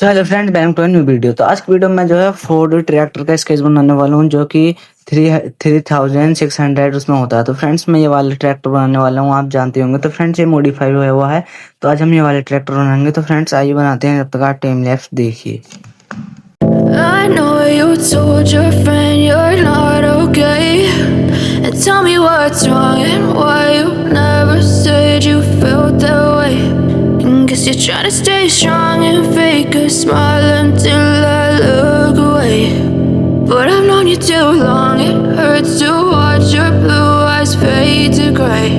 So hello friends, back to new video. तो आज की वीडियो में जो है फोर्ड ट्रैक्टर का स्केच बनाने वाला हूँ, जो कि 3600 उसमें होता है। तो फ्रेंड्स, मैं ये वाला ट्रैक्टर बनाने वाला हूँ, आप जानते होंगे। तो फ्रेंड्स, ये मॉडिफाई हुआ हुआ है। तो आज हम ये वाले ट्रैक्टर बनाएंगे। तो फ्रेंड्स, आइए बनाते हैं। जब तक आप टाइम लैप्स देखिए। I know you told your friend you're not okay, and tell me what's wrong and why you never said you felt that way. And guess you're trying to stay strong and fake a smile until I look away. But I've known you too long, it hurts to watch your blue eyes fade to gray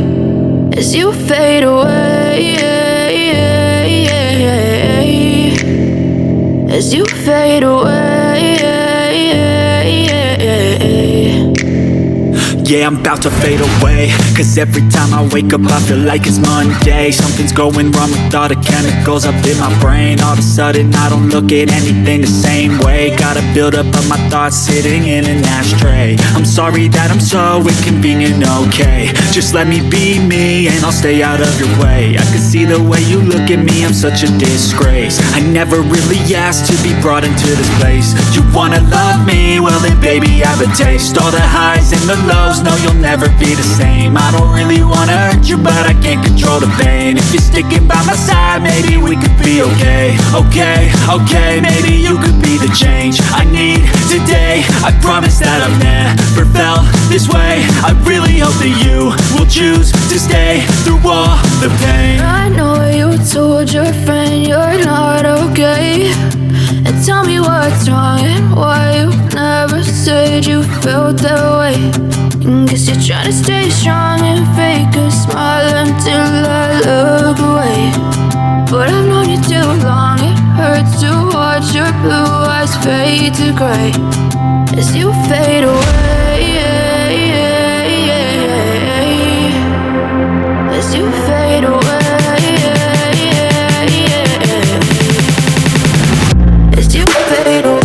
as you fade away. As you fade away. Yeah, I'm about to fade away, cause every time I wake up I feel like it's Monday. Something's going wrong with all the chemicals up in my brain. All of a sudden I don't look at anything the same way. Gotta build up of my thoughts sitting in an ashtray. I'm sorry that I'm so inconvenient, okay. Just let me be me and I'll stay out of your way. I can see the way you look at me, I'm such a disgrace. I never really asked to be brought into this place. You wanna love me? Well then baby I have a taste. All the highs and the lows, no you'll never be the same. I don't really wanna hurt you, but I can't control the pain. If you're sticking by my side, maybe we could be okay. Okay, maybe you could be the change I need today. I promise that I've never felt this way. I really hope that you will choose to stay through all the pain. I know you told your friend you're not okay, and tell me what's wrong and why you never said you felt that way. And guess you're trying to stay strong and fake a smile until I look away. But I've known you too long, it hurts to watch your blue eyes fade to gray as you fade away. As you fade away. As you fade away.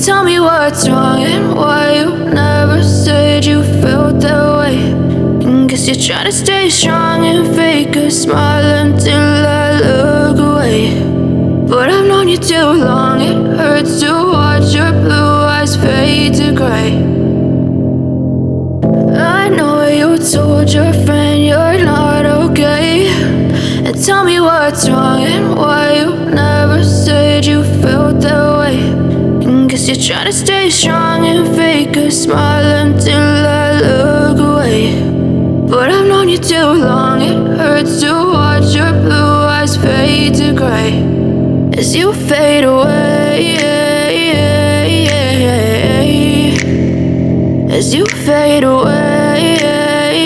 Tell me what's wrong and why you never said you felt that way. And guess you're trying to stay strong and fake a smile until I look away. But I've known you too long, it hurts to watch your blue eyes fade to gray. I know you told your friend you're not okay, and tell me what's wrong and why you never said you felt that way. Guess you're trying to stay strong and fake a smile until I look away. But I've known you too long, it hurts to watch your blue eyes fade to gray as you fade away. As you fade away.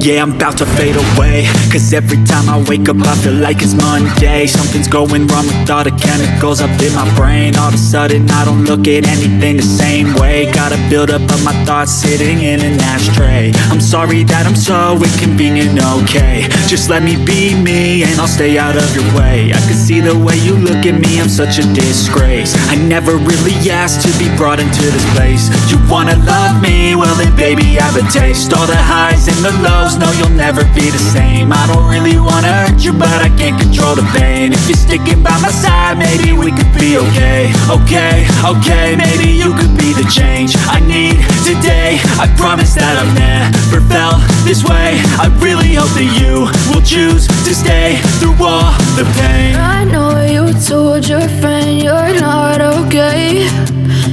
Yeah, I'm about to fade away, cause every time I wake up I feel like it's Monday. Something's going wrong with all the chemicals up in my brain. All of a sudden I don't look at anything the same way. Gotta build up of my thoughts sitting in an ashtray. I'm sorry that I'm so inconvenient, okay. Just let me be me and I'll stay out of your way. I can see the way you look at me, I'm such a disgrace. I never really asked to be brought into this place. You wanna love me? Well then baby I have a taste. All the highs and the lows, no you'll never be the same. I don't really wanna hurt you but I can't control the pain. If you're sticking by my side maybe we could be okay. Okay, maybe you could be the change I need today. I promise that I've never felt this way. I really hope that you will choose to stay through all the pain. I know you told your friend you're not okay,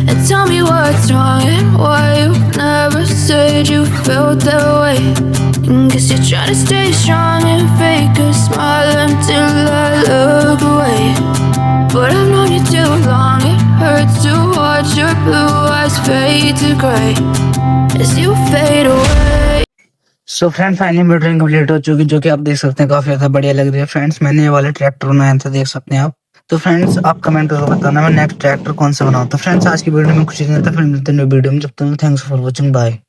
and tell me what's wrong and why you never said you felt that way. Guess you're trying to stay strong and fake a smile until I look away. But I've known you too long, it hurts to watch your blue eyes fade to grey as you fade away. So friend finally video complete हो चुकी, जो कि आप देख सकते हैं काफी ज्यादा बढ़िया लग रही है फ्रेंड्स। मैंने ये वाले ट्रैक्टर बनाया था, देख सकते हैं आप। तो फ्रेंड्स आप कमेंट करके बताना मैं नेक्स्ट ट्रैक्टर कौन सा बनाऊं। तो फ्रेंड्स आज की वीडियो में कुछ नहीं था, फिर मिलते हैं वीडियो में। जब तक थैंक्स फॉर वॉचिंग, बाय।